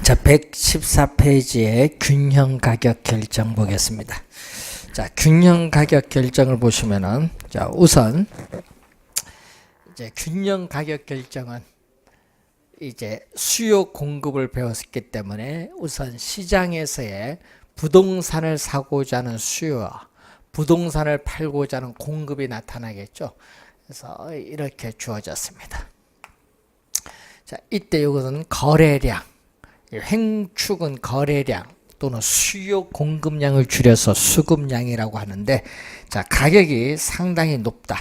자, 114페이지에 균형 가격 결정 보겠습니다. 자, 균형 가격 결정을 보시면은, 자, 우선, 이제 균형 가격 결정은 이제 수요 공급을 배웠기 때문에 우선 시장에서의 부동산을 사고자 하는 수요와 부동산을 팔고자 하는 공급이 나타나겠죠. 그래서 이렇게 주어졌습니다. 자, 이때 이것은 거래량, 횡축은 거래량 또는 수요 공급량을 줄여서 수급량이라고 하는데, 자, 가격이 상당히 높다.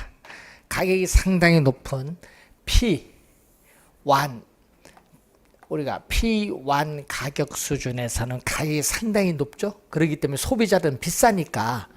가격이 상당히 높은 P1, 우리가 P1 가격 수준에서는 가격이 상당히 높죠. 그렇기 때문에 소비자들은 비싸니까,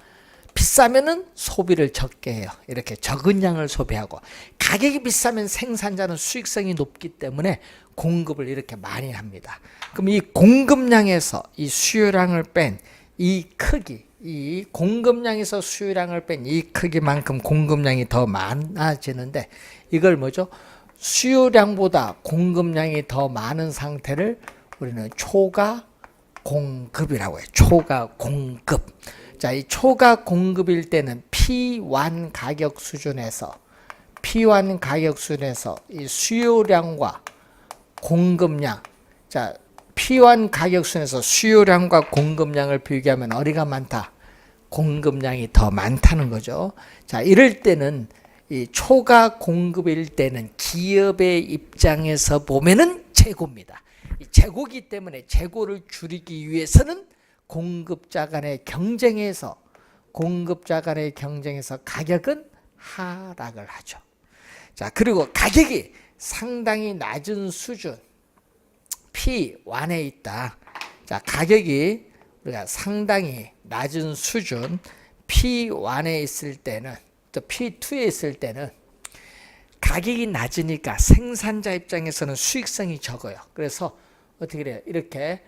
비싸면은 소비를 적게 해요. 이렇게 적은 양을 소비하고, 가격이 비싸면 생산자는 수익성이 높기 때문에 공급을 이렇게 많이 합니다. 그럼 이 공급량에서 이 수요량을 뺀 이 크기, 이 공급량에서 수요량을 뺀 이 크기만큼 공급량이 더 많아지는데, 이걸 뭐죠? 수요량보다 공급량이 더 많은 상태를 우리는 초과 공급이라고 해요. 초과 공급. 자, 이 초과 공급일 때는 P1 가격 수준에서 이 수요량과 공급량, 자, P1 가격 수준에서 수요량과 공급량을 비교하면 어디가 많다? 공급량이 더 많다는 거죠. 자, 이럴 때는 이 초과 공급일 때는 기업의 입장에서 보면은 재고입니다. 이 재고기 때문에 재고를 줄이기 위해서는 공급자 간의 경쟁에서 가격은 하락을 하죠. 자, 그리고 가격이 상당히 낮은 수준 P1에 있다. 자, 가격이 우리가 상당히 낮은 수준 P1에 있을 때는, 또 P2에 있을 때는 가격이 낮으니까 생산자 입장에서는 수익성이 적어요. 그래서 어떻게 돼요? 이렇게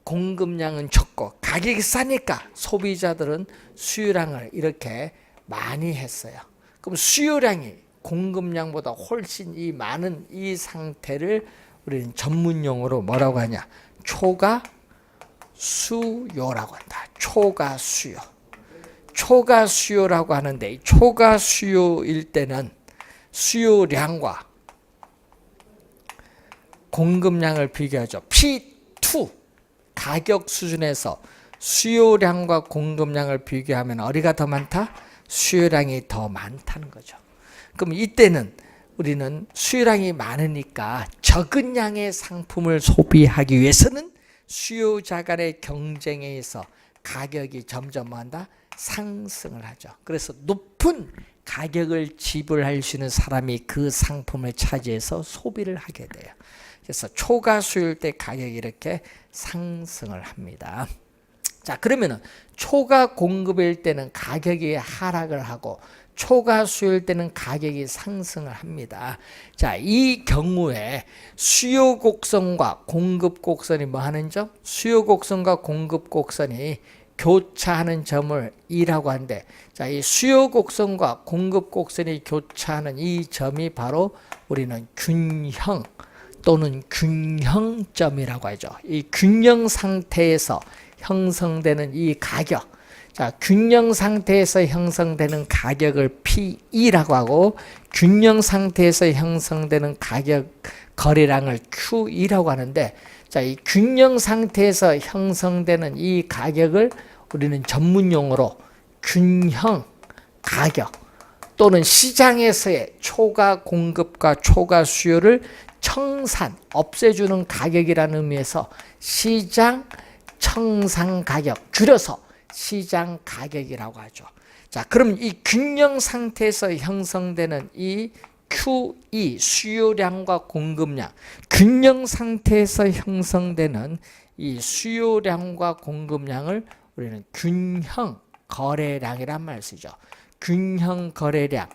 공급량은 적고 가격이 싸니까 소비자들은 수요량을 이렇게 많이 했어요. 그럼 수요량이 공급량보다 훨씬 이 많은 이 상태를 우리는 전문용어로 뭐라고 하냐? 초과 수요라고 한다. 초과 수요. 초과 수요라고 하는데, 이 초과 수요일 때는 수요량과 공급량을 비교하죠. P2 가격 수준에서 수요량과 공급량을 비교하면 어디가 더 많다? 수요량이 더 많다는 거죠. 그럼 이때는 우리는 수요량이 많으니까 적은 양의 상품을 소비하기 위해서는 수요자 간의 경쟁에 의해서 가격이 점점 뭐한다? 상승을 하죠. 그래서 높은 가격을 지불할 수 있는 사람이 그 상품을 차지해서 소비를 하게 돼요. 그래서 초과 수요일 때 가격이 이렇게 상승을 합니다. 자, 그러면은 초과 공급일 때는 가격이 하락을 하고 초과 수요일 때는 가격이 상승을 합니다. 자, 이 경우에 수요 곡선과 공급 곡선이 뭐 하는 점? 수요 곡선과 공급 곡선이 교차하는 점을 E라고 하는데, 자, 이 수요 곡선과 공급 곡선이 교차하는 이 점이 바로 우리는 균형 또는 균형점이라고 하죠. 이 균형 상태에서 형성되는 이 가격, 자, 균형 상태에서 형성되는 가격을 P2라고 하고, 균형 상태에서 형성되는 가격 거래량을 Q2라고 하는데, 자, 이 균형 상태에서 형성되는 이 가격을 우리는 전문용어로 균형 가격 또는 시장에서의 초과 공급과 초과 수요를 없애주는 가격이라는 의미에서 시장 청산 가격, 줄여서 시장 가격이라고 하죠. 자, 그럼 이 균형 상태에서 형성되는 이 QE, 수요량과 공급량, 균형 상태에서 형성되는 이 수요량과 공급량을 우리는 균형 거래량이란 말을 쓰죠. 균형 거래량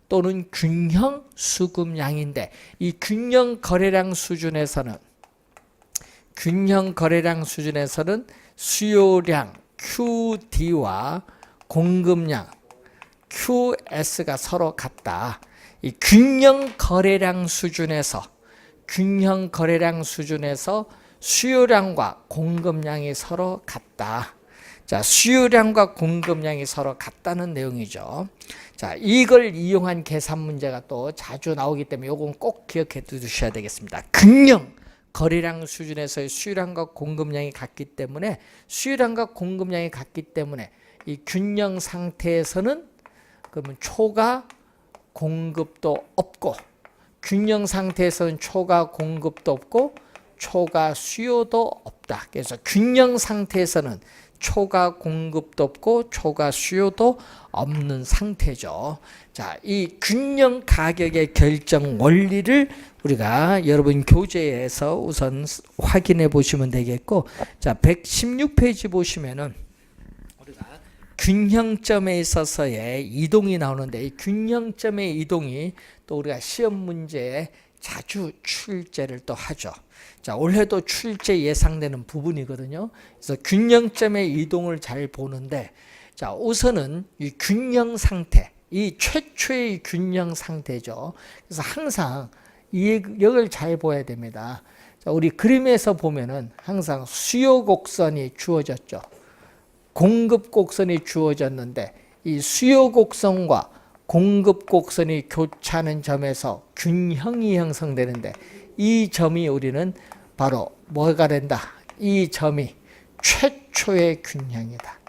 또는 균형 수급량인데, 이 균형 거래량 수준에서는 수요량 QD와 공급량 QS가 서로 같다. 이 균형 거래량 수준에서 균형 거래량 수준에서 수요량과 공급량이 서로 같다. 자, 수요량과 공급량이 서로 같다는 내용이죠. 자, 이걸 이용한 계산 문제가 또 자주 나오기 때문에 이건 꼭 기억해 두셔야 되겠습니다. 균형 거래량 수준에서의 수요량과 공급량이 같기 때문에 이 균형 상태에서는 그러면 초과 공급도 없고, 균형 상태에서는 초과 공급도 없고 초과 수요도 없다. 그래서 균형 상태에서는 초과 공급도 없고 초과 수요도 없는 상태죠. 자, 이 균형 가격의 결정 원리를 우리가 여러분 교재에서 우선 확인해 보시면 되겠고, 자, 116페이지 보시면은 우리가 균형점에 있어서의 이동이 나오는데, 이 균형점의 이동이 또 우리가 시험 문제에 자주 출제를 또 하죠. 자, 올해도 출제 예상되는 부분이거든요. 그래서 균형점의 이동을 잘 보는데, 자, 우선은 이 균형 상태, 이 최초의 균형 상태죠. 그래서 항상 이걸 잘 보아야 됩니다. 자, 우리 그림에서 보면은 항상 수요 곡선이 주어졌죠. 공급 곡선이 주어졌는데, 이 수요 곡선과 공급 곡선이 교차하는 점에서 균형이 형성되는데, 이 점이 우리는 바로 뭐가 된다? 이 점이 최초의 균형이다.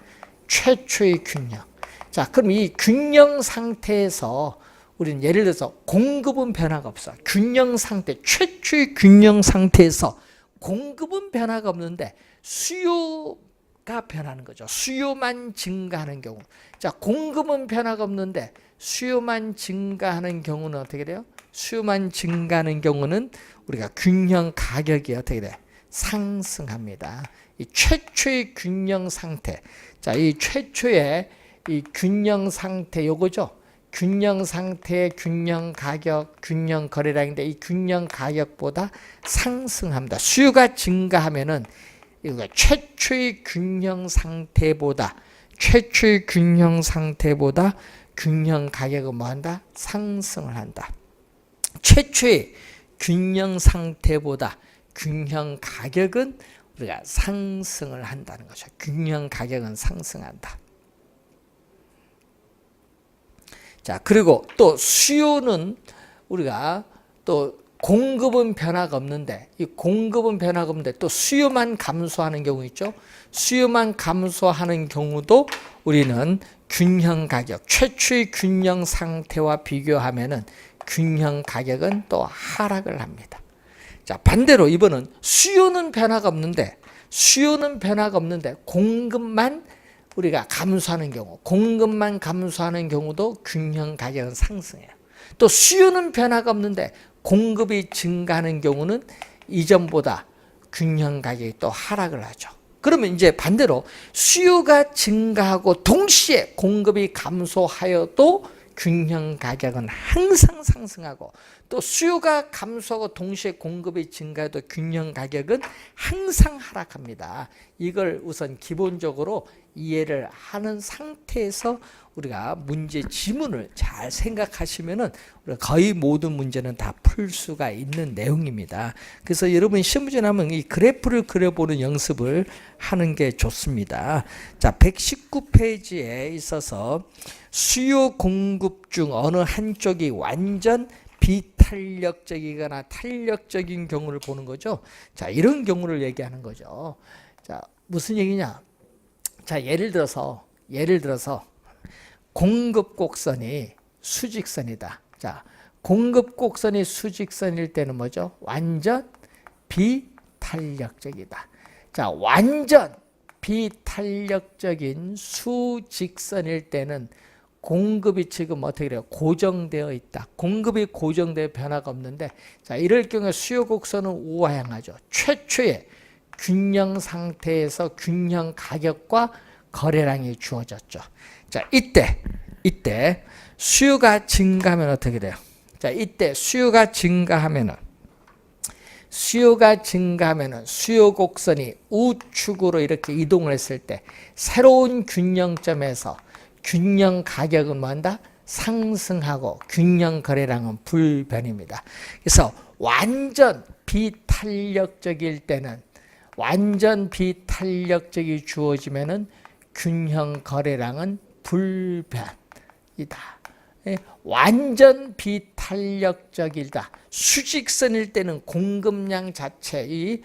최초의 균형. 자, 그럼 이 균형 상태에서 우리는 예를 들어서 공급은 변화가 없어. 균형 상태, 최초의 균형 상태에서 공급은 변화가 없는데 수요가 변하는 거죠. 수요만 증가하는 경우. 자, 공급은 변화가 없는데 수요만 증가하는 경우는 어떻게 돼요? 수요만 증가하는 경우는 우리가 균형 가격이 어떻게 돼? 상승합니다. 이 최초의 균형 상태. 자, 이 최초의 이 균형 상태 요거죠. 균형 상태의 균형 가격, 균형 거래량인데 이 균형 가격보다 상승합니다. 수요가 증가하면은 이거 최초의 균형 상태보다 균형 가격은 뭐한다? 상승을 한다. 최초의 균형 상태보다 균형 가격은 우리가 상승을 한다는 거죠. 균형 가격은 상승한다. 자, 그리고 또 수요는 우리가 또 공급은 변화가 없는데, 이 공급은 변화가 없는데 또 수요만 감소하는 경우 있죠. 수요만 감소하는 경우도 우리는 균형 가격, 최초의 균형 상태와 비교하면은 균형 가격은 또 하락을 합니다. 자, 반대로 이번은 수요는 변화가 없는데 공급만 우리가 감소하는 경우, 공급만 감소하는 경우도 균형 가격은 상승해요. 또 수요는 변화가 없는데 공급이 증가하는 경우는 이전보다 균형 가격이 또 하락을 하죠. 그러면 이제 반대로 수요가 증가하고 동시에 공급이 감소하여도 균형 가격은 항상 상승하고, 또 수요가 감소하고 동시에 공급이 증가해도 균형 가격은 항상 하락합니다. 이걸 우선 기본적으로 이해를 하는 상태에서 우리가 문제 지문을 잘 생각하시면은 우리가 거의 모든 문제는 다 풀 수가 있는 내용입니다. 그래서 여러분 시험 문제 나면 이 그래프를 그려보는 연습을 하는 게 좋습니다. 자, 119페이지에 있어서 수요 공급 중 어느 한쪽이 완전 비탄력적이거나 탄력적인 경우를 보는 거죠. 자, 이런 경우를 얘기하는 거죠. 자, 무슨 얘기냐? 자, 예를 들어서 공급 곡선이 수직선이다. 자, 공급 곡선이 수직선일 때는 뭐죠? 완전 비탄력적이다. 자, 완전 비탄력적인 수직선일 때는 공급이 지금 어떻게 돼요? 고정되어 있다. 공급이 고정되어 변화가 없는데, 자, 이럴 경우에 수요 곡선은 우하향하죠. 최초의 균형 상태에서 균형 가격과 거래량이 주어졌죠. 자, 이때 수요가 증가하면 어떻게 돼요? 자, 이때 수요 곡선이 우측으로 이렇게 이동을 했을 때 새로운 균형점에서 균형 가격은 뭐한다? 상승하고 균형 거래량은 불변입니다. 그래서 완전 비탄력적일 때는, 완전 비탄력적이 주어지면은 균형 거래량은 불변이다. 완전 비탄력적이다. 수직선일 때는 공급량 자체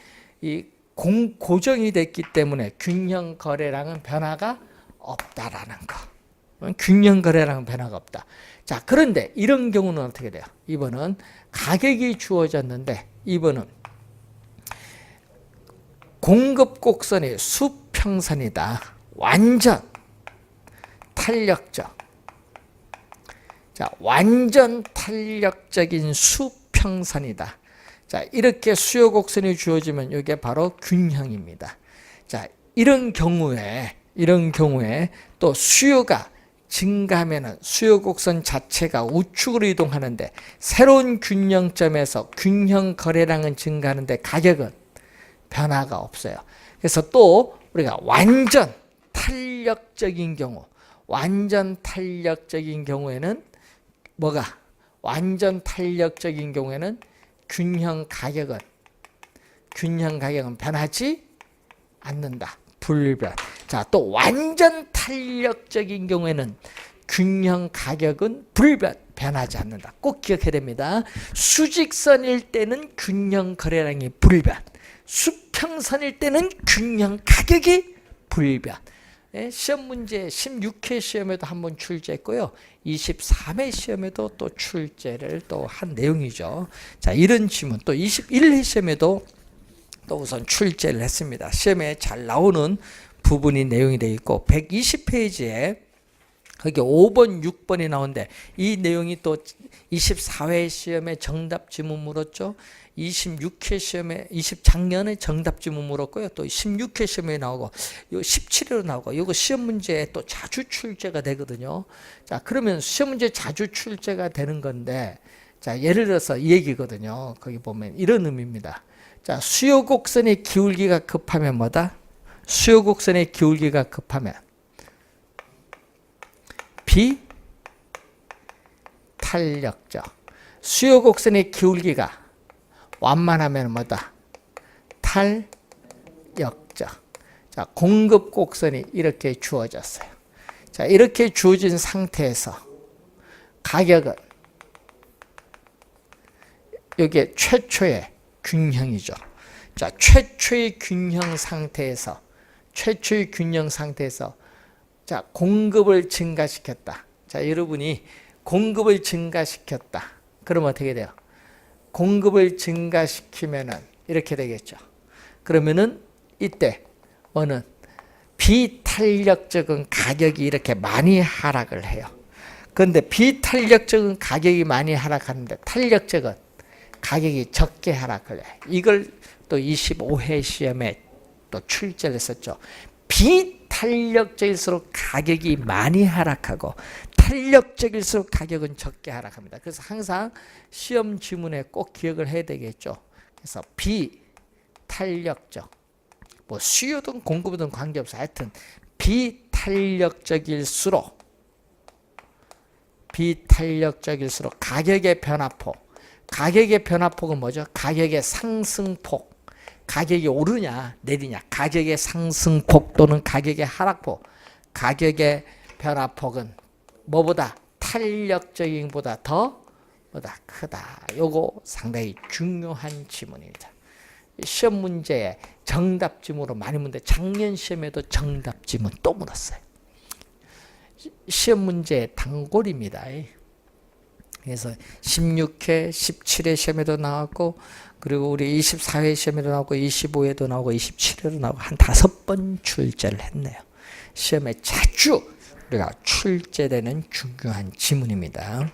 고정이 됐기 때문에 균형 거래량은 변화가 없다라는 거. 균형 거래량은 변화가 없다. 자, 그런데 이런 경우는 어떻게 돼요? 이번은 가격이 주어졌는데, 이번은 공급 곡선이 수평선이다. 완전 탄력적. 자, 완전 탄력적인 수평선이다. 자, 이렇게 수요 곡선이 주어지면 이게 바로 균형입니다. 자, 이런 경우에 또 수요가 증가하면은 수요 곡선 자체가 우측으로 이동하는데, 새로운 균형점에서 균형 거래량은 증가하는데 가격은 변화가 없어요. 그래서 또 우리가 완전 탄력적인 경우에는 뭐가? 완전 탄력적인 경우에는 균형 가격은 변하지 않는다. 불변. 자, 또 완전 탄력적인 경우에는 균형 가격은 변하지 않는다. 꼭 기억해야 됩니다. 수직선일 때는 균형 거래량이 불변, 수평선일 때는 균형 가격이 불변. 시험 문제 16회 시험에도 한번 출제했고요. 23회 시험에도 또 출제를 또 한 내용이죠. 자, 이런 질문 또 21회 시험에도 또 우선 출제를 했습니다. 시험에 잘 나오는 부분이 내용이 되어 있고, 120페이지에 거기 5번, 6번이 나오는데, 이 내용이 또 24회 시험에 정답 지문 물었죠. 26회 시험에 작년에 정답 지문 물었고요. 또 16회 시험에 나오고, 요 17회로 나오고, 이거 시험 문제에 또 자주 출제가 되거든요. 자, 그러면 시험 문제 자주 출제가 되는 건데, 자, 예를 들어서 이 얘기거든요. 거기 보면 이런 의미입니다. 자, 수요 곡선의 기울기가 급하면 뭐다? 수요 곡선의 기울기가 급하면 비탄력적. 수요 곡선의 기울기가 완만하면 뭐다? 탄력적. 자, 공급 곡선이 이렇게 주어졌어요. 자, 이렇게 주어진 상태에서 가격은 이게 최초의 균형이죠. 자, 최초의 균형 상태에서 자, 공급을 증가시켰다. 자, 여러분이 공급을 증가시켰다. 그러면 어떻게 돼요? 공급을 증가시키면은 이렇게 되겠죠. 그러면은 이때 뭐는 비탄력적인 가격이 이렇게 많이 하락을 해요. 그런데 비탄력적인 가격이 많이 하락하는데 탄력적은 가격이 적게 하락을 해. 이걸 또 25회 시험에 또 출제를 했었죠. 비탄력적일수록 가격이 많이 하락하고 탄력적일수록 가격은 적게 하락합니다. 그래서 항상 시험 지문에 꼭 기억을 해야 되겠죠. 그래서 비탄력적, 뭐 수요든 공급이든 관계없어. 하여튼 비탄력적일수록 가격의 변화폭은 뭐죠? 가격의 상승폭. 가격이 오르냐 내리냐, 가격의 상승폭 또는 가격의 하락폭, 가격의 변화폭은 뭐보다? 탄력적인 보다 더 보다 크다. 요거 상당히 중요한 지문입니다. 시험 문제에 정답 지문으로 많이 문제, 작년 시험에도 정답 지문 또 물었어요. 시험 문제의 단골입니다. 그래서 16회, 17회 시험에도 나왔고, 그리고 우리 24회 시험에도 나오고, 25회도 나오고, 27회도 나오고, 한 5번 출제를 했네요. 시험에 자주 우리가 출제되는 중요한 지문입니다.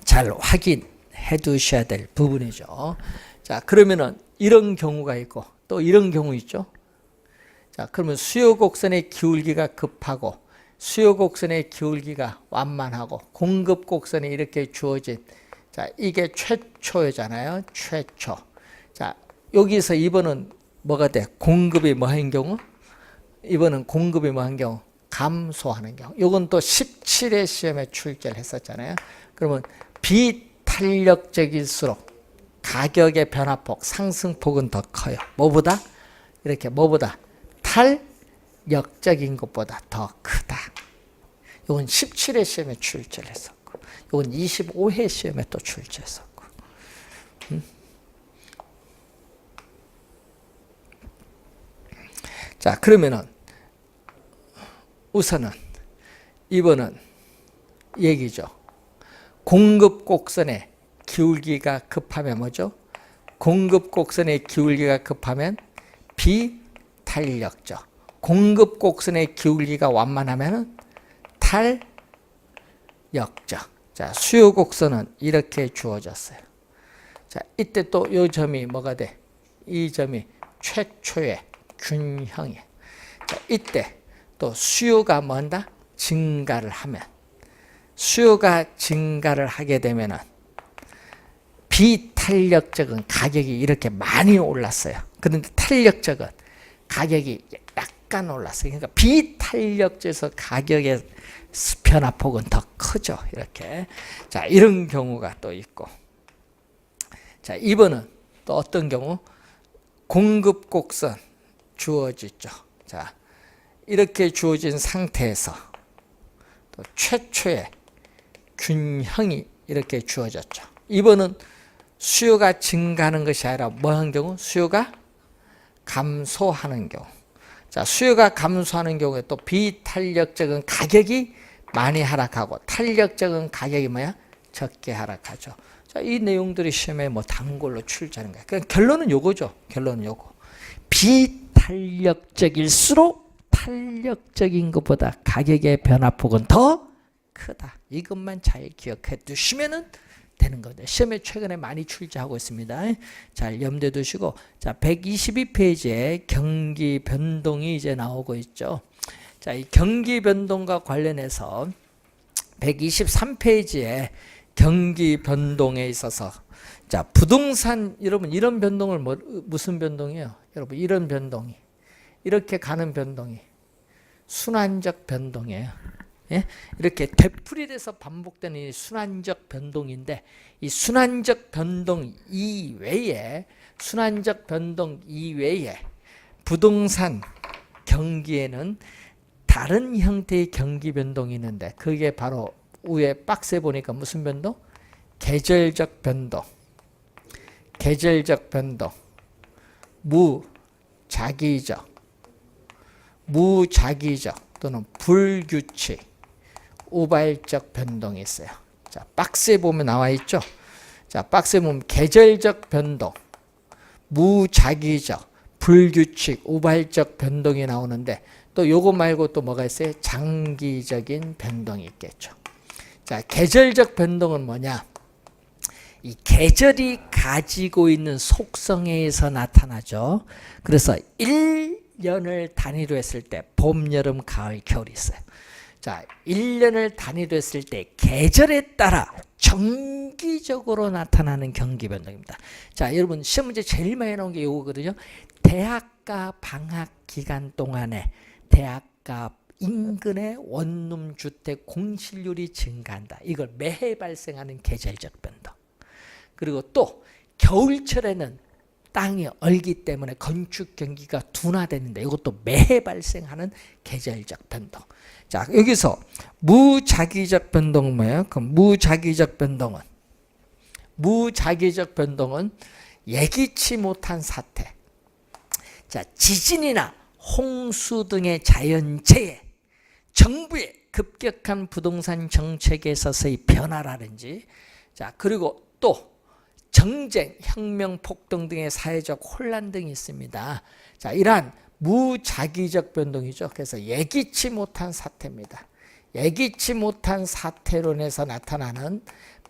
잘 확인해 두셔야 될 부분이죠. 자, 그러면은 이런 경우가 있고, 또 이런 경우 있죠. 자, 그러면 수요 곡선의 기울기가 급하고, 수요 곡선의 기울기가 완만하고, 공급 곡선이 이렇게 주어진, 자, 이게 최초잖아요. 최초. 자, 여기서 이번은 뭐가 돼? 공급이 뭐 하는 경우? 이번은 공급이 뭐 하는 경우? 감소하는 경우. 이건 또 17회 시험에 출제를 했었잖아요. 그러면 비탄력적일수록 가격의 변화폭, 상승폭은 더 커요. 뭐보다? 이렇게 뭐보다? 탄력적인 것보다 더 크다. 이건 17회 시험에 출제를 했었고, 이건 25회 시험에 또 출제했었고. 자, 그러면은 우선은 이번은 얘기죠. 공급 곡선의 기울기가 급하면 뭐죠? 공급 곡선의 기울기가 급하면 비탄력적. 공급 곡선의 기울기가 완만하면 탄력적. 자, 수요 곡선은 이렇게 주어졌어요. 자, 이때 또 이 점이 뭐가 돼? 이 점이 최초의 균형이에요. 자, 이때 또 수요가 뭔다? 증가를 하면, 수요가 증가를 하게 되면은 비탄력적은 가격이 이렇게 많이 올랐어요. 그런데 탄력적은 가격이 약간 올랐어요. 그러니까 비탄력적에서 가격의 변화폭은 더 크죠. 이렇게. 자, 이런 경우가 또 있고. 자, 이번은 또 어떤 경우? 공급 곡선 주어지죠. 자, 이렇게 주어진 상태에서 또 최초의 균형이 이렇게 주어졌죠. 이번은 수요가 증가하는 것이 아니라 뭐 하는 경우? 수요가 감소하는 경우. 자, 수요가 감소하는 경우에 또 비탄력적인 가격이 많이 하락하고 탄력적인 가격이 뭐야? 적게 하락하죠. 자, 이 내용들이 시험에 뭐 단골로 출제하는 거예요. 그러니까 결론은 요거죠. 결론은 요거. 비탄력적일수록 탄력적인 것보다 가격의 변화폭은 더 크다. 이것만 잘 기억해 두시면은 되는 거죠. 시험에 최근에 많이 출제하고 있습니다. 잘 염두에 두시고, 자, 122페이지에 경기 변동이 이제 나오고 있죠. 자, 이 경기 변동과 관련해서 123페이지에 경기 변동에 있어서, 자, 부동산, 여러분 이런 변동을 무슨 변동이에요? 여러분 이런 변동이, 이렇게 가는 변동이 순환적 변동이에요. 예? 이렇게 되풀이돼서 반복되는 이 순환적 변동인데, 이 순환적 변동 이외에 부동산 경기에는 다른 형태의 경기 변동이 있는데, 그게 바로 위에 박스에 보니까 무슨 변동? 계절적 변동, 무작위적 또는 불규칙, 우발적 변동이 있어요. 자, 박스에 보면 나와 있죠. 자, 박스에 보면 계절적 변동, 무작위적, 불규칙, 우발적 변동이 나오는데, 또 요거 말고 또 뭐가 있어요? 장기적인 변동이 있겠죠. 자, 계절적 변동은 뭐냐? 이 계절이 가지고 있는 속성에 의해서 나타나죠. 그래서 1년을 단위로 했을 때 봄, 여름, 가을, 겨울이 있어요. 자, 1년을 단위로 했을 때 계절에 따라 정기적으로 나타나는 경기 변동입니다. 자, 여러분 시험 문제 제일 많이 나온 게 이거거든요. 대학가 방학 기간 동안에 대학가 인근의 원룸 주택 공실률이 증가한다. 이걸 매해 발생하는 계절적 변동. 그리고 또 겨울철에는 땅이 얼기 때문에 건축 경기가 둔화되는데, 이것도 매해 발생하는 계절적 변동. 자, 여기서 무작위적 변동은 뭐예요? 그럼 무작위적 변동은 예기치 못한 사태. 자, 지진이나 홍수 등의 자연재해, 정부의 급격한 부동산 정책에 있어서의 변화라든지, 자, 그리고 또 정쟁, 혁명, 폭동 등의 사회적 혼란 등이 있습니다. 자, 이러한 무작위적 변동이죠. 그래서 예기치 못한 사태입니다. 예기치 못한 사태로 인해서 나타나는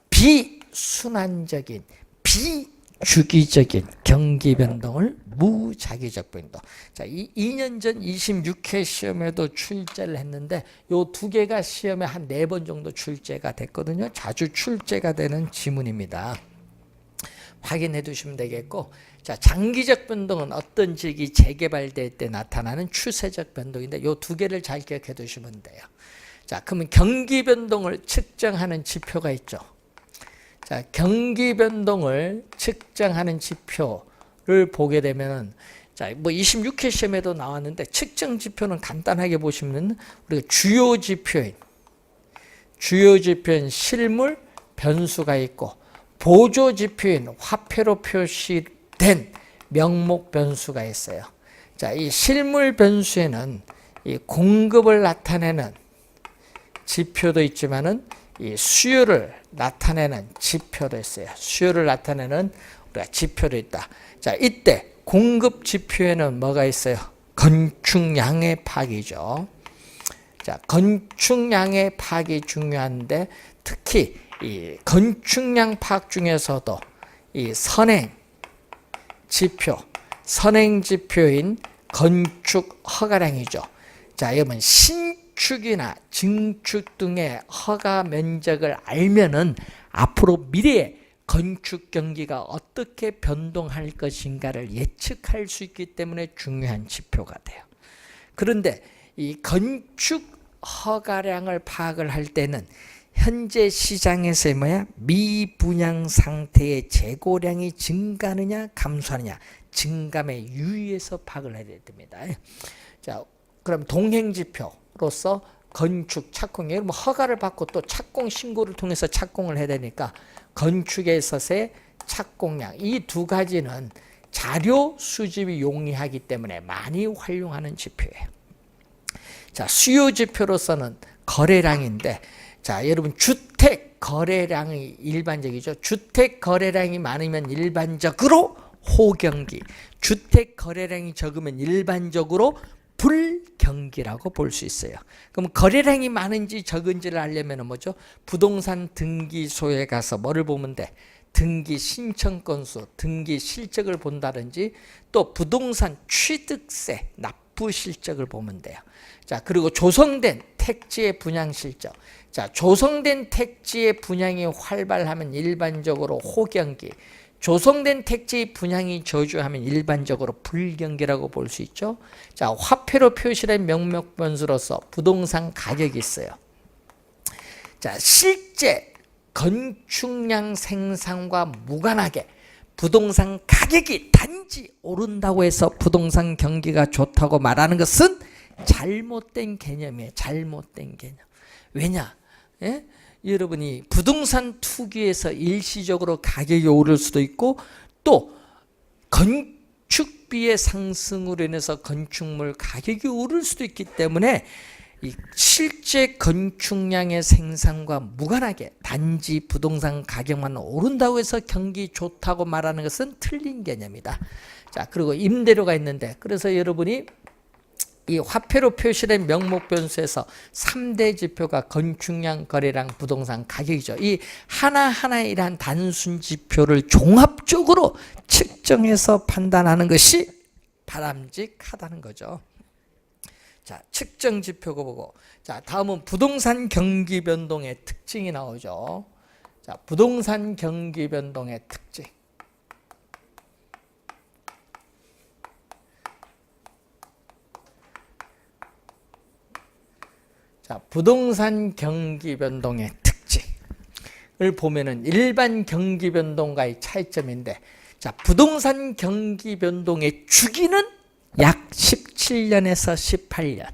비순환적인, 비주기적인 경기 변동을 무작위적 변동. 자, 2년 전 26회 시험에도 출제를 했는데, 요 두 개가 시험에 한 4번 정도 출제가 됐거든요. 자주 출제가 되는 지문입니다. 확인해 두시면 되겠고, 자, 장기적 변동은 어떤 지역이 재개발될 때 나타나는 추세적 변동인데, 이 두 개를 잘 기억해 두시면 돼요. 자, 그러면 경기 변동을 측정하는 지표가 있죠. 자, 경기 변동을 측정하는 지표를 보게 되면 자, 뭐 26회 시험에도 나왔는데 측정 지표는 간단하게 보시면 우리가 주요 지표인 실물 변수가 있고 보조 지표인 화폐로 표시된 명목 변수가 있어요. 자, 이 실물 변수에는 이 공급을 나타내는 지표도 있지만은 이 수요를 나타내는 지표도 있어요. 수요를 나타내는 우리가 지표도 있다. 자, 이때 공급 지표에는 뭐가 있어요? 건축량의 파악이죠. 자, 건축량의 파악이 중요한데 특히 이 건축량 파악 중에서도 이 선행 지표인 건축 허가량이죠. 자, 여러분 신축이나 증축 등의 허가 면적을 알면은 앞으로 미래에 건축 경기가 어떻게 변동할 것인가를 예측할 수 있기 때문에 중요한 지표가 돼요. 그런데 이 건축 허가량을 파악을 할 때는 현재 시장에서의 미분양 상태의 재고량이 증가하느냐 감소하느냐 증감에 유의해서 파악을 해야 됩니다. 자, 그럼 동행지표로서 건축 착공에 허가를 받고 또 착공 신고를 통해서 착공을 해야 되니까 건축에 있어서의 착공량 이 두 가지는 자료 수집이 용이하기 때문에 많이 활용하는 지표예요. 자, 수요 지표로서는 거래량인데 자, 여러분 주택 거래량이 일반적이죠. 주택 거래량이 많으면 일반적으로 호경기, 주택 거래량이 적으면 일반적으로 불경기라고 볼 수 있어요. 그럼 거래량이 많은지 적은지를 알려면 뭐죠? 부동산 등기소에 가서 뭐를 보면 돼? 등기 신청 건수, 등기 실적을 본다든지 또 부동산 취득세, 납부 실적을 보면 돼요. 자, 그리고 조성된 택지의 분양 실적. 자, 조성된 택지의 분양이 활발하면 일반적으로 호경기, 조성된 택지 분양이 저조하면 일반적으로 불경기라고 볼 수 있죠. 자, 화폐로 표시된 명목 변수로서 부동산 가격이 있어요. 자, 실제 건축량 생산과 무관하게 부동산 가격이 단지 오른다고 해서 부동산 경기가 좋다고 말하는 것은 잘못된 개념이에요. 잘못된 개념. 왜냐? 예? 여러분이 부동산 투기에서 일시적으로 가격이 오를 수도 있고 또 건축비의 상승으로 인해서 건축물 가격이 오를 수도 있기 때문에 이 실제 건축량의 생산과 무관하게 단지 부동산 가격만 오른다고 해서 경기 좋다고 말하는 것은 틀린 개념이다. 자, 그리고 임대료가 있는데 그래서 여러분이 이 화폐로 표시된 명목 변수에서 3대 지표가 건축량, 거래량, 부동산 가격이죠. 이 하나하나의 이러한 단순 지표를 종합적으로 측정해서 판단하는 것이 바람직하다는 거죠. 자, 측정 지표고 보고. 자, 다음은 부동산 경기 변동의 특징이 나오죠. 자, 부동산 경기 변동의 특징. 자, 부동산 경기 변동의 특징을 보면은 일반 경기 변동과의 차이점인데, 자, 부동산 경기 변동의 주기는 약 17년에서 18년,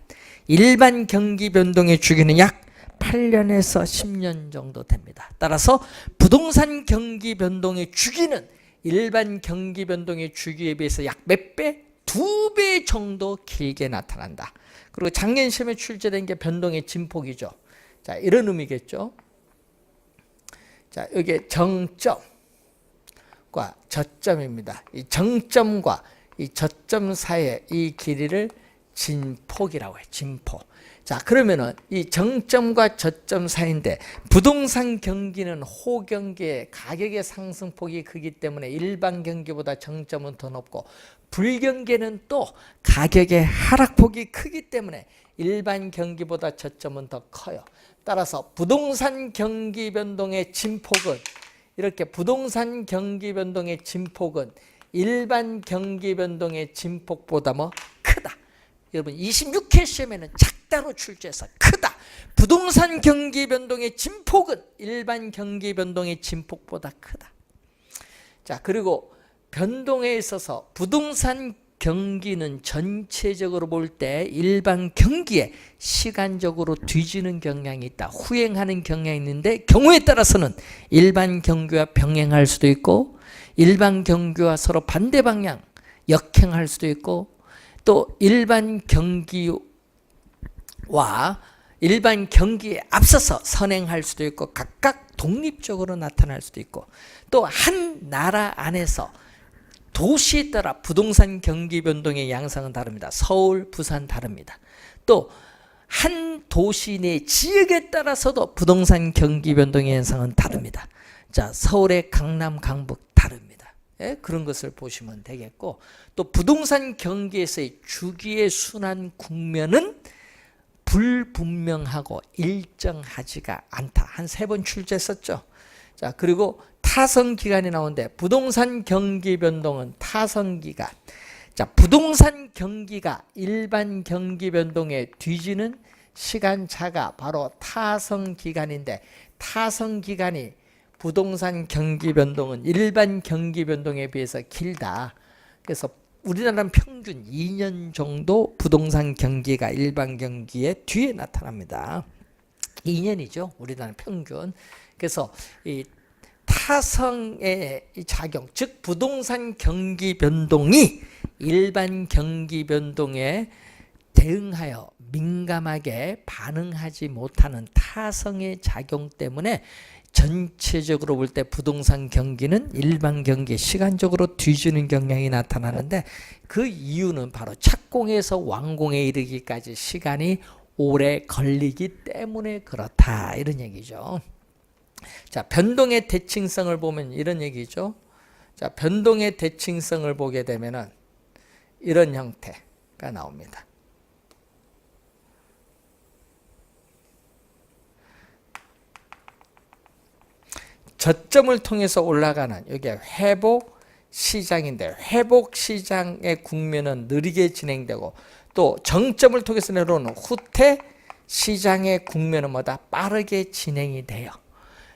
일반 경기 변동의 주기는 약 8년에서 10년 정도 됩니다. 따라서 부동산 경기 변동의 주기는 일반 경기 변동의 주기에 비해서 약 몇 배? 2배 정도 길게 나타난다. 그리고 작년 시험에 출제된 게 변동의 진폭이죠. 자, 이런 의미겠죠. 자, 이게 정점과 저점입니다. 이 정점과 이 저점 사이의 이 길이를 진폭이라고 해요. 진폭. 자, 그러면은 이 정점과 저점 사이인데 부동산 경기는 호경기의 가격의 상승폭이 크기 때문에 일반 경기보다 정점은 더 높고, 불경기는 또 가격의 하락폭이 크기 때문에 일반 경기보다 저점은 더 커요. 따라서 부동산 경기 변동의 진폭은, 이렇게 부동산 경기 변동의 진폭은 일반 경기 변동의 진폭보다 크다. 여러분 26회 시험에는 작다로 출제해서 크다. 부동산 경기 변동의 진폭은 일반 경기 변동의 진폭보다 크다. 자, 그리고 변동에 있어서 부동산 경기는 전체적으로 볼 때 일반 경기에 시간적으로 뒤지는 경향이 있다. 후행하는 경향이 있는데 경우에 따라서는 일반 경기와 병행할 수도 있고 일반 경기와 서로 반대 방향 역행할 수도 있고 또 일반 경기와 일반 경기에 앞서서 선행할 수도 있고 각각 독립적으로 나타날 수도 있고 또 한 나라 안에서 도시에 따라 부동산 경기 변동의 양상은 다릅니다. 서울, 부산 다릅니다. 또 한 도시 내 지역에 따라서도 부동산 경기 변동의 양상은 다릅니다. 자, 서울의 강남, 강북 다릅니다. 예? 그런 것을 보시면 되겠고 또 부동산 경기에서의 주기의 순환 국면은 불분명하고 일정하지가 않다. 한 3번 출제했었죠. 자, 그리고 타성기간이 나오는데 부동산 경기 변동은 타성기간. 자, 부동산 경기가 일반 경기 변동에 뒤지는 시간차가 바로 타성기간인데 타성기간이 부동산 경기 변동은 일반 경기 변동에 비해서 길다. 그래서 우리나라는 평균 2년 정도 부동산 경기가 일반 경기에 뒤에 나타납니다. 2년이죠. 우리나라 평균. 그래서 이 타성의 작용, 즉 부동산 경기 변동이 일반 경기 변동에 대응하여 민감하게 반응하지 못하는 타성의 작용 때문에 전체적으로 볼 때 부동산 경기는 일반 경기에 시간적으로 뒤지는 경향이 나타나는데 그 이유는 바로 착공에서 완공에 이르기까지 시간이 오래 걸리기 때문에 그렇다, 이런 얘기죠. 자, 변동의 대칭성을 보면 이런 얘기죠. 자, 변동의 대칭성을 보게 되면은 이런 형태가 나옵니다. 저점을 통해서 올라가는 이게 회복 시장인데 회복 시장의 국면은 느리게 진행되고 또 정점을 통해서 내려오는 후퇴 시장의 국면은 뭐다? 빠르게 진행이 돼요.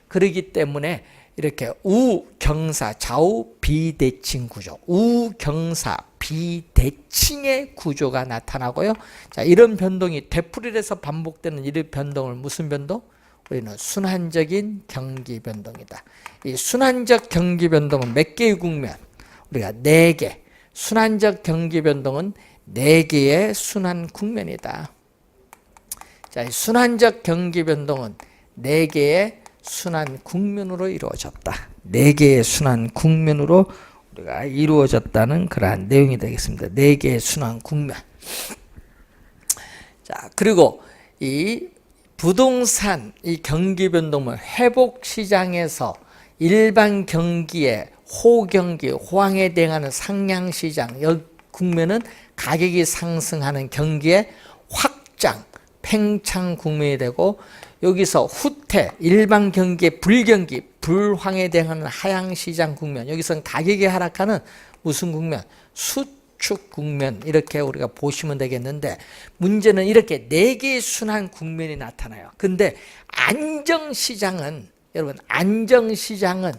그렇기 때문에 이렇게 우경사 좌우 비대칭 구조, 우경사 비대칭의 구조가 나타나고요. 자, 이런 변동이 되풀이돼서 반복되는 이런 변동을 무슨 변동? 우리는 순환적인 경기 변동이다. 이 순환적 경기 변동은 몇 개의 국면? 우리가 4개. 순환적 경기 변동은 4개의 순환 국면이다. 자, 이 순환적 경기 변동은 4개의 순환 국면으로 이루어졌다. 4개의 순환 국면으로 우리가 이루어졌다는 그러한 내용이 되겠습니다. 4개의 순환 국면. 자, 그리고 이 부동산 이 경기 변동은 회복 시장에서 일반 경기에 호경기, 호황에 대응하는 상향 시장, 이 국면은 가격이 상승하는 경기의 확장, 팽창 국면이 되고 여기서 후퇴, 일반 경기의 불경기, 불황에 대응하는 하향 시장 국면, 여기서는 가격이 하락하는 무슨 국면? 수축 국면, 이렇게 우리가 보시면 되겠는데 문제는 이렇게 4개의 순환 국면이 나타나요. 근데 안정시장은, 여러분 안정시장은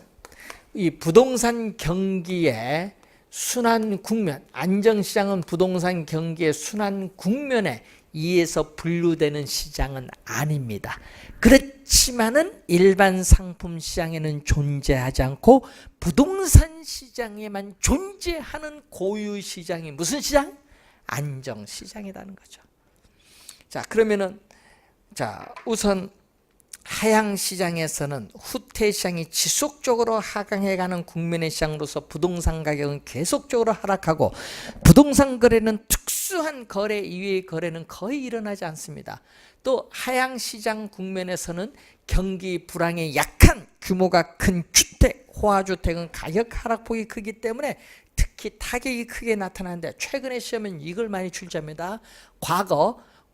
이 부동산 경기의 순환 국면, 안정시장은 부동산 경기의 순환 국면에 의해서 분류되는 시장은 아닙니다. 그렇지만은 일반 상품 시장에는 존재하지 않고 부동산 시장에만 존재하는 고유 시장이 무슨 시장? 안정 시장이라는 거죠. 자, 그러면은 자, 우선 하향 시장에서는 후퇴 시장이 지속적으로 하강해가는 국면의 시장으로서 부동산 가격은 계속적으로 하락하고 부동산 거래는 특수한 거래 이외의 거래는 거의 일어나지 않습니다. 또 하향 시장 국면에서는 경기 불황에 약한 규모가 큰 주택, 호화주택은 가격 하락폭이 크기 때문에 특히 타격이 크게 나타나는데 최근의 시험은 이걸 많이 출제합니다.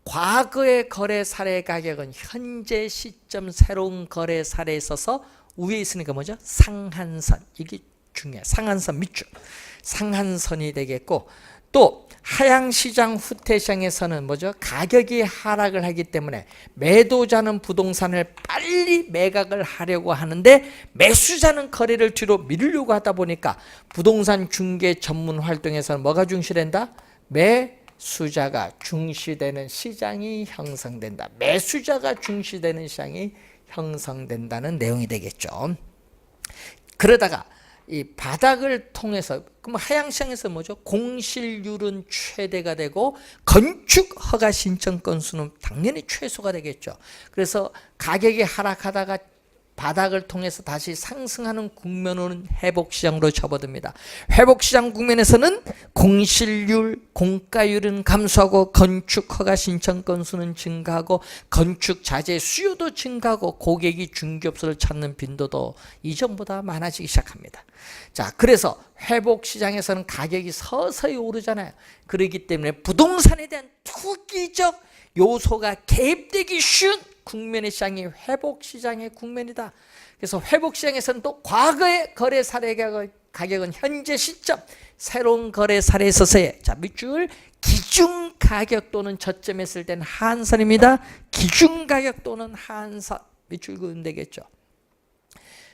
과거의 거래 사례 가격은 현재 시점 새로운 거래 사례에 있어서 위에 있으니까 뭐죠? 상한선, 이게 중요해요. 상한선 밑줄, 상한선이 되겠고 또 하향시장 후퇴시장에서는 뭐죠? 가격이 하락을 하기 때문에 매도자는 부동산을 빨리 매각을 하려고 하는데 매수자는 거래를 뒤로 미루려고 하다 보니까 부동산 중개 전문 활동에서는 뭐가 중시된다? 매수자가 중시되는 시장이 형성된다. 매수자가 중시되는 시장이 형성된다는 내용이 되겠죠. 그러다가 이 바닥을 통해서, 그럼 하향시장에서 뭐죠? 공실률은 최대가 되고 건축 허가 신청 건수는 당연히 최소가 되겠죠. 그래서 가격이 하락하다가 바닥을 통해서 다시 상승하는 국면은 회복시장으로 접어듭니다. 회복시장 국면에서는 공실률, 공가율은 감소하고 건축 허가 신청 건수는 증가하고 건축 자재 수요도 증가하고 고객이 중개업소를 찾는 빈도도 이전보다 많아지기 시작합니다. 자, 그래서 회복시장에서는 가격이 서서히 오르잖아요. 그렇기 때문에 부동산에 대한 투기적 요소가 개입되기 쉬운 국면의 시장이 회복시장의 국면이다. 그래서 회복시장에서는 또 과거의 거래 사례 가격은 현재 시점 새로운 거래 사례에 있어서의 자 밑줄 기준 가격 또는 저점에 있을 때는 하한선입니다. 기준 가격 또는 하한선 밑줄 그으면 되겠죠.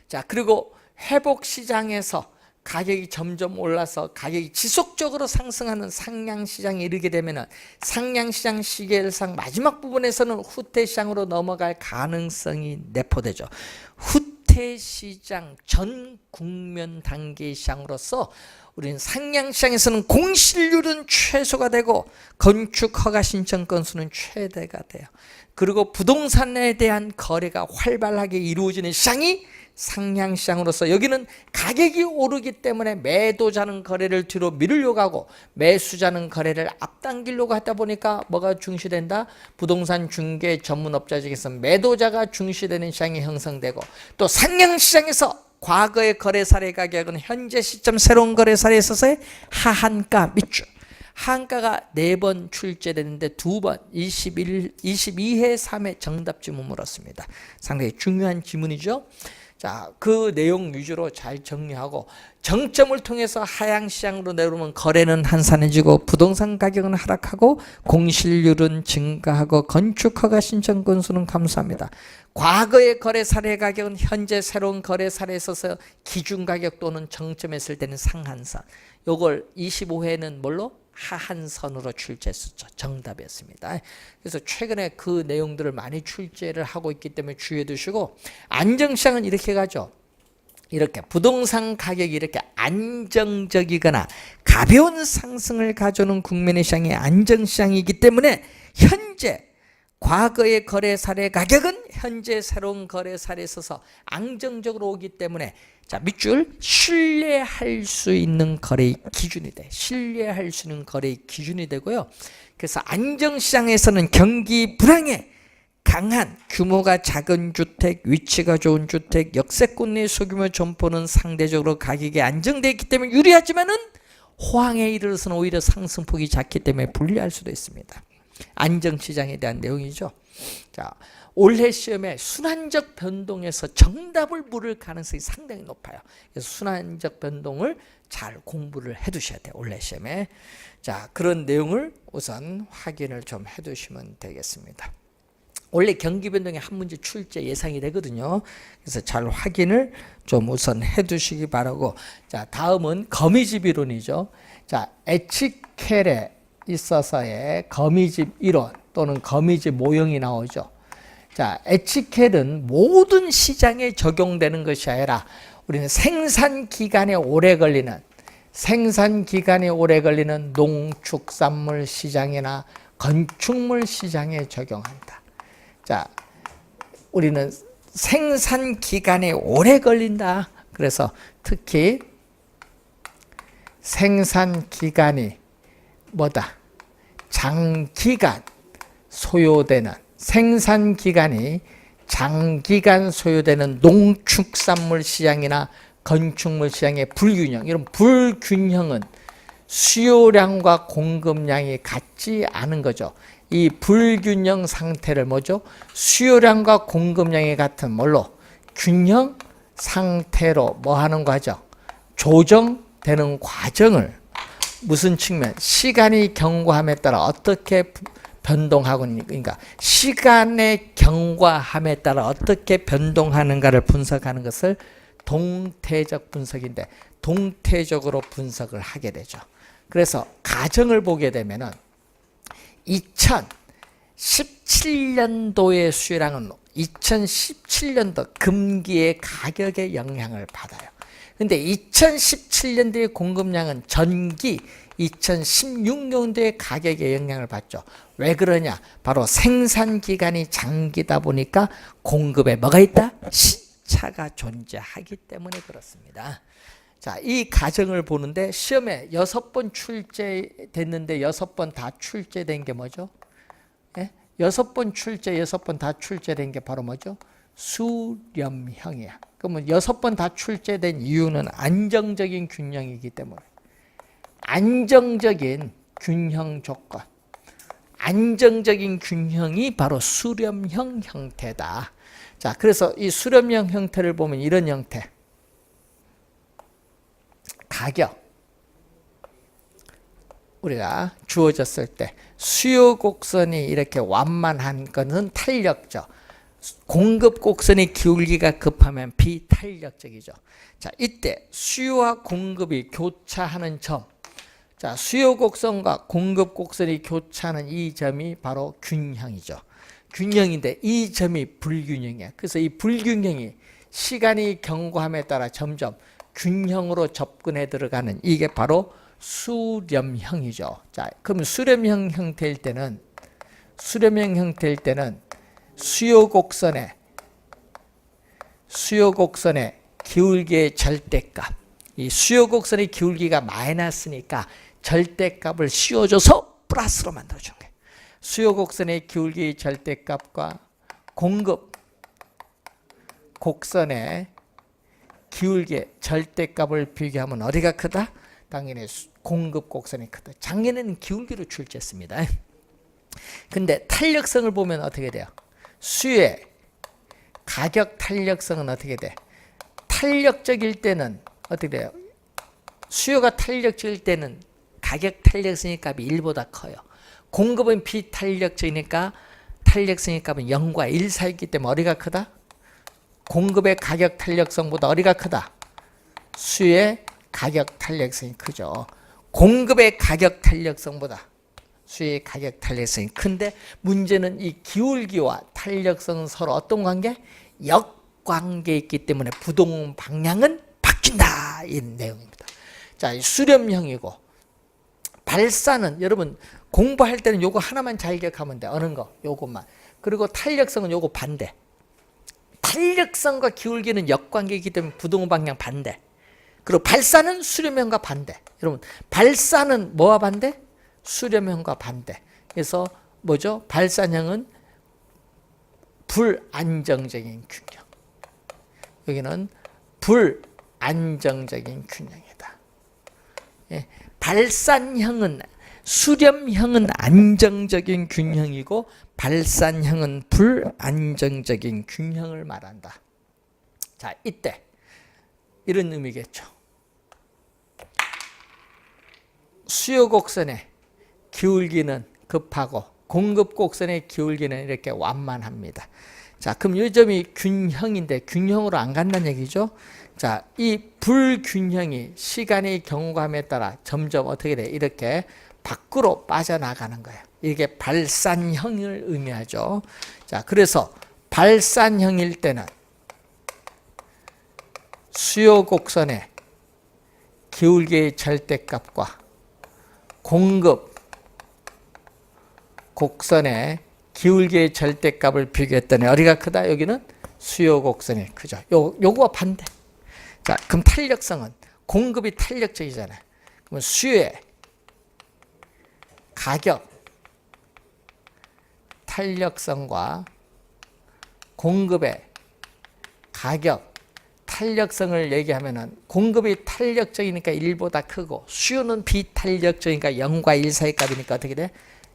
자, 그리고 회복시장에서 가격이 점점 올라서 가격이 지속적으로 상승하는 상향시장에 이르게 되면 상향시장 시계열상 마지막 부분에서는 후퇴시장으로 넘어갈 가능성이 내포되죠. 후퇴시장 전 국면 단계 시장으로서 우리는 상향시장에서는 공실률은 최소가 되고 건축 허가 신청 건수는 최대가 돼요. 그리고 부동산에 대한 거래가 활발하게 이루어지는 시장이 상향시장으로서 여기는 가격이 오르기 때문에 매도자는 거래를 뒤로 미루려고 하고 매수자는 거래를 앞당기려고 하다 보니까 뭐가 중시된다? 부동산 중개 전문업자 중에서 매도자가 중시되는 시장이 형성되고 또 상향시장에서 과거의 거래 사례 가격은 현재 시점 새로운 거래 사례에 있어서의 하한가 밑줄 하한가가 4번 출제되는데 2번 22회 3회 정답 지문 물었습니다. 상당히 중요한 지문이죠. 자, 그 내용 위주로 잘 정리하고 정점을 통해서 하향시장으로 내려오면 거래는 한산해지고 부동산 가격은 하락하고 공실률은 증가하고 건축허가 신청 건수는 감소합니다. 과거의 거래 사례 가격은 현재 새로운 거래 사례에 있어서 기준 가격 또는 정점에 있을 때는 상한선. 요걸 25회는 뭘로? 하한선으로 출제했었죠. 정답이었습니다. 그래서 최근에 그 내용들을 많이 출제를 하고 있기 때문에 주의해 두시고 안정시장은 이렇게 가죠. 이렇게 부동산 가격이 이렇게 안정적이거나 가벼운 상승을 가져오는 국면의 시장이 안정시장이기 때문에 현재 과거의 거래 사례 가격은 현재 새로운 거래 사례에 있어서 안정적으로 오기 때문에 자 밑줄 신뢰할 수 있는 거래의 기준이 돼. 신뢰할 수 있는 거래의 기준이 되고요. 그래서 안정시장에서는 경기 불황에 강한 규모가 작은 주택, 위치가 좋은 주택, 역세권 내 소규모 점포는 상대적으로 가격이 안정되어 있기 때문에 유리하지만은 호황에 이르러서는 오히려 상승폭이 작기 때문에 불리할 수도 있습니다. 안정시장에 대한 내용이죠. 자, 올해 시험에 순환적 변동에서 정답을 물을 가능성이 상당히 높아요. 그래서 순환적 변동을 잘 공부를 해 두셔야 돼요. 올해 시험에. 자, 그런 내용을 우선 확인을 좀 해 두시면 되겠습니다. 원래 경기 변동에 한 문제 출제 예상이 되거든요. 그래서 잘 확인을 좀 우선 해 두시기 바라고. 자, 다음은 거미집 이론이죠. 자, 에치켈에 있어서의 거미집 이론 또는 거미집 모형이 나오죠. 자, 에치켈은 모든 시장에 적용되는 것이 아니라 우리는 생산 기간에 오래 걸리는 농축산물 시장이나 건축물 시장에 적용한다. 자, 우리는 생산 기간에 오래 걸린다. 그래서 특히 생산 기간이 뭐다? 장기간 소요되는 생산 기간이 장기간 소요되는 농축산물 시장이나 건축물 시장의 불균형, 이런 불균형은 수요량과 공급량이 같지 않은 거죠. 이 불균형 상태를 뭐죠? 수요량과 공급량이 같은 뭘로? 균형 상태로 뭐 하는 거죠? 조정되는 과정을 무슨 측면? 시간이 경과함에 따라 어떻게 변동하고, 그러니까 시간의 경과함에 따라 어떻게 변동하는가를 분석하는 것을 동태적 분석인데, 동태적으로 분석을 하게 되죠. 그래서 가정을 보게 되면은 2017년도의 수요량은 2017년도 금기의 가격에 영향을 받아요. 근데 2017년도의 공급량은 전기 2016년도의 가격에 영향을 받죠. 왜 그러냐? 바로 생산 기간이 장기다 보니까 공급에 뭐가 있다? 시차가 존재하기 때문에 그렇습니다. 자, 이 가정을 보는데 시험에 6번 출제됐는데 6번 다 출제된 게 뭐죠? 예? 6번 출제, 6번 다 출제된 게 바로 뭐죠? 수렴형이야. 그러면 6번 다 출제된 이유는 안정적인 균형이기 때문에. 안정적인 균형 조건. 안정적인 균형이 바로 수렴형 형태다. 자, 그래서 이 수렴형 형태를 보면 이런 형태. 가격. 우리가 주어졌을 때 수요 곡선이 이렇게 완만한 것은 탄력적. 공급 곡선의 기울기가 급하면 비탄력적이죠. 자, 이때 수요와 공급이 교차하는 점. 자, 수요 곡선과 공급 곡선이 교차하는 이 점이 바로 균형이죠. 균형인데 이 점이 불균형이야. 그래서 이 불균형이 시간이 경과함에 따라 점점 균형으로 접근해 들어가는 이게 바로 수렴형이죠. 자, 그럼 수렴형 형태일 때는 수요 곡선의 기울기의 절대값. 이 수요 곡선의 기울기가 마이너스니까 절대값을 씌워줘서 플러스로 만들어준 거예요. 수요 곡선의 기울기의 절대값과 공급 곡선의 기울기의 절대값을 비교하면 어디가 크다? 당연히 공급 곡선이 크다. 작년에는 기울기로 출제했습니다. 근데 탄력성을 보면 어떻게 돼요? 수요의 가격 탄력성은 어떻게 돼? 탄력적일 때는 어떻게 돼요? 수요가 탄력적일 때는 가격 탄력성의 값이 1보다 커요. 공급은 비탄력적이니까 탄력성의 값은 0과 1 사이이기 때문에 어디가 크다? 공급의 가격 탄력성보다 어디가 크다? 수요의 가격 탄력성이 크죠. 공급의 가격 탄력성보다 수요의 가격 탄력성이 큰데 문제는 이 기울기와 탄력성은 서로 어떤 관계? 역관계에 있기 때문에 부동 방향은 바뀐다. 이 내용입니다. 자, 수렴형이고 발사는 여러분 공부할 때는 요거 하나만 잘 기억하면 돼. 어느 거? 요것만. 그리고 탄력성은 요거 반대. 탄력성과 기울기는 역관계이기 때문에 부동 방향 반대. 그리고 발사는 수렴형과 반대. 여러분 발사는 뭐와 반대? 수렴형과 반대. 그래서 뭐죠? 발산형은 불안정적인 균형. 여기는 불안정적인 균형이다. 예, 발산형은 수렴형은 안정적인 균형이고 발산형은 불안정적인 균형을 말한다. 자, 이때 이런 의미겠죠. 수요 곡선의 기울기는 급하고 공급 곡선의 기울기는 이렇게 완만합니다. 자, 그럼 이 점이 균형인데 균형으로 안 간다는 얘기죠. 자, 이 불균형이 시간의 경과함에 따라 점점 어떻게 돼? 이렇게 밖으로 빠져나가는 거예요. 이게 발산형을 의미하죠. 자, 그래서 발산형일 때는 수요 곡선의 기울기의 절대값과 공급 곡선의 기울기의 절대값을 비교했더니 어디가 크다? 여기는 수요 곡선이 크죠. 요거와 반대. 자, 그럼 탄력성은 공급이 탄력적이잖아요. 그러면 수요의 가격 탄력성과 공급의 가격 탄력성을 얘기하면은 공급이 탄력적이니까 1보다 크고 수요는 비탄력적이니까 0과 1 사이 값이니까 어떻게 돼?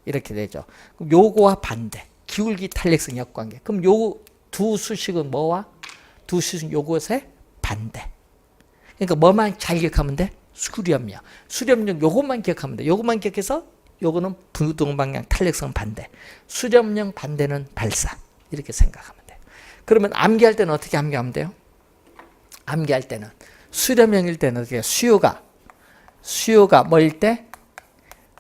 이렇게 되죠. 그럼 요거와 반대. 기울기 탄력성 역관계. 그럼 요 두 수식은 뭐와? 두 수식 요것의 반대. 그러니까 뭐만 잘 기억하면 돼? 수렴력. 수렴력 요것만 기억하면 돼. 요것만 기억해서 요거는 부동방향 탄력성 반대. 수렴력 반대는 발산. 이렇게 생각하면 돼요. 그러면 암기할 때는 어떻게 암기하면 돼요? 암기할 때는 수렴형일 때는 어떻게 수요가 뭐일 때?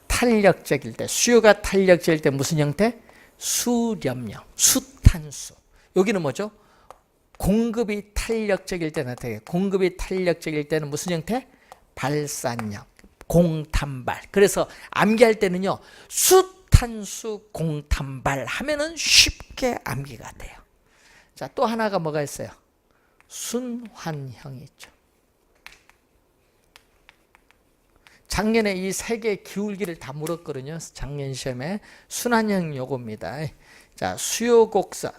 탄력적일 때. 수요가 탄력적일 때 무슨 형태? 수렴형, 수탄수. 여기는 뭐죠? 공급이 탄력적일 때는 어떻게? 공급이 탄력적일 때는 무슨 형태? 발산형, 공탄발. 그래서 암기할 때는요, 수탄수 공탄발 하면은 쉽게 암기가 돼요. 자, 또 하나가 뭐가 있어요? 순환형이 있죠. 작년에 이 세 개 기울기를 다 물었거든요. 작년 시험에. 순환형 요겁니다. 자, 수요곡선.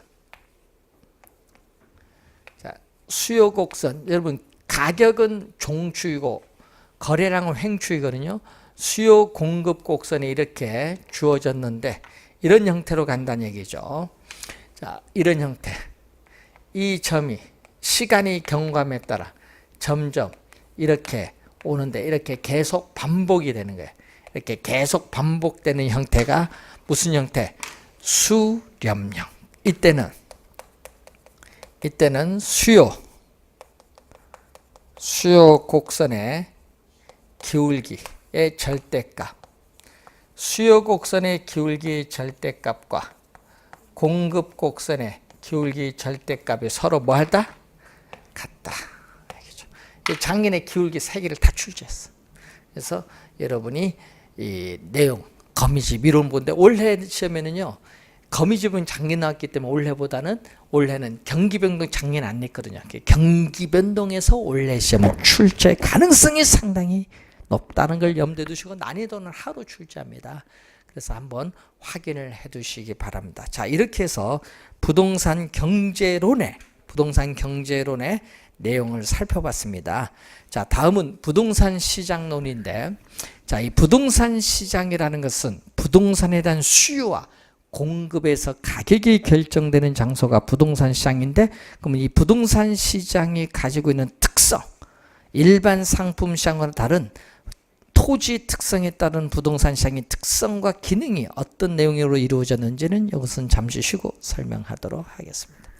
자, 수요곡선. 여러분, 가격은 종추이고 거래량은 횡추이거든요. 수요 공급 곡선이 이렇게 주어졌는데 이런 형태로 간다는 얘기죠. 자, 이런 형태. 이 점이 시간이 경과함에 따라 점점 이렇게 오는데 이렇게 계속 반복이 되는 거예요. 이렇게 계속 반복되는 형태가 무슨 형태? 수렴형. 이때는 수요 곡선의 기울기의 절대값, 수요 곡선의 기울기 절대값과 공급 곡선의 기울기 절대값이 서로 뭐 하다? 같다. 작년에 기울기 세 개를 다 출제했어. 그래서 여러분이 이 내용 거미집 이론 보는데 올해 시험에는요, 거미집은 작년 나왔기 때문에 올해는 경기변동 작년 안 냈거든요. 경기변동에서 올해 시험은 출제 가능성이 상당히 높다는 걸 염두에 두시고 난이도는 하루 출제합니다. 그래서 한번 확인을 해 두시기 바랍니다. 자, 이렇게 해서 부동산 경제론의 내용을 살펴봤습니다. 자, 다음은 부동산 시장론인데, 자, 이 부동산 시장이라는 것은 부동산에 대한 수요와 공급에서 가격이 결정되는 장소가 부동산 시장인데, 그러면 이 부동산 시장이 가지고 있는 특성, 일반 상품 시장과는 다른 토지 특성에 따른 부동산 시장의 특성과 기능이 어떤 내용으로 이루어졌는지는 이것은 잠시 쉬고 설명하도록 하겠습니다.